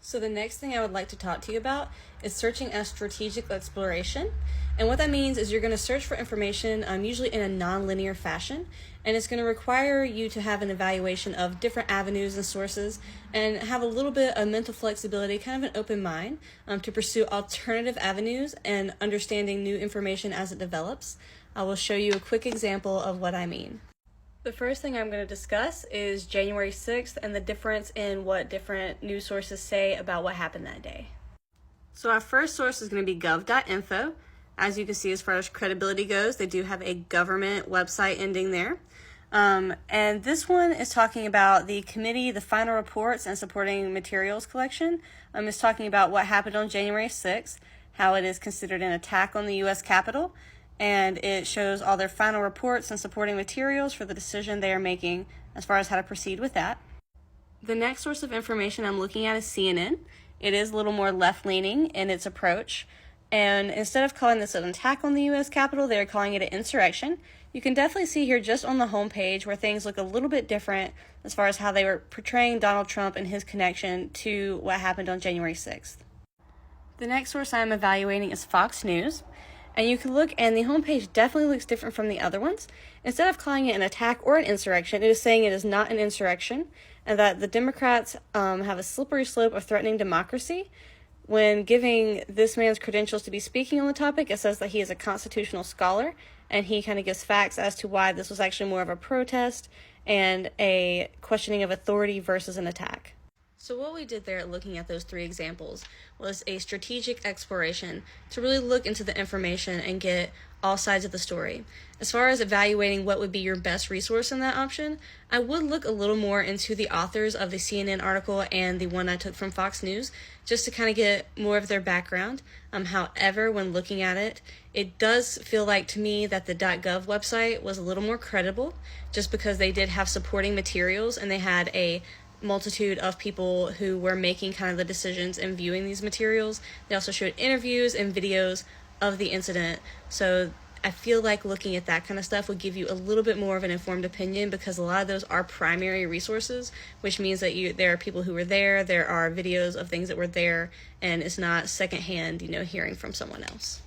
So the next thing I would like to talk to you about is searching as strategic exploration. And what that means is you're going to search for information usually in a non-linear fashion, and it's going to require you to have an evaluation of different avenues and sources and have a little bit of mental flexibility, kind of an open mind, to pursue alternative avenues and understanding new information as it develops. I will show you a quick example of what I mean. The first thing I'm going to discuss is January 6th and the difference in what different news sources say about what happened that day. So our first source is going to be gov.info. As you can see, as far as credibility goes, they do have a government website ending there. And this one is talking about the committee, the final reports, and supporting materials collection. It's talking about what happened on January 6th, how it is considered an attack on the U.S. Capitol, and it shows all their final reports and supporting materials for the decision they are making as far as how to proceed with that. The next source of information I'm looking at is CNN. It is a little more left-leaning in its approach, and instead of calling this an attack on the U.S. Capitol, they're calling it an insurrection. You can definitely see here just on the homepage where things look a little bit different as far as how they were portraying Donald Trump and his connection to what happened on January 6th. The next source I'm evaluating is Fox News. And you can look, and the homepage definitely looks different from the other ones. Instead of calling it an attack or an insurrection, it is saying it is not an insurrection, and that the Democrats have a slippery slope of threatening democracy. When giving this man's credentials to be speaking on the topic, it says that he is a constitutional scholar, and he kind of gives facts as to why this was actually more of a protest and a questioning of authority versus an attack. So what we did there, looking at those three examples, was a strategic exploration to really look into the information and get all sides of the story. As far as evaluating what would be your best resource in that option, I would look a little more into the authors of the CNN article and the one I took from Fox News, just to kind of get more of their background. However, when looking at it, it does feel like to me that the .gov website was a little more credible, just because they did have supporting materials and they had a multitude of people who were making kind of the decisions and viewing these materials. They also showed interviews and videos of the incident. So I feel like looking at that kind of stuff would give you a little bit more of an informed opinion, because a lot of those are primary resources, which means that there are people who were there are videos of things that were there, and it's not secondhand, hearing from someone else.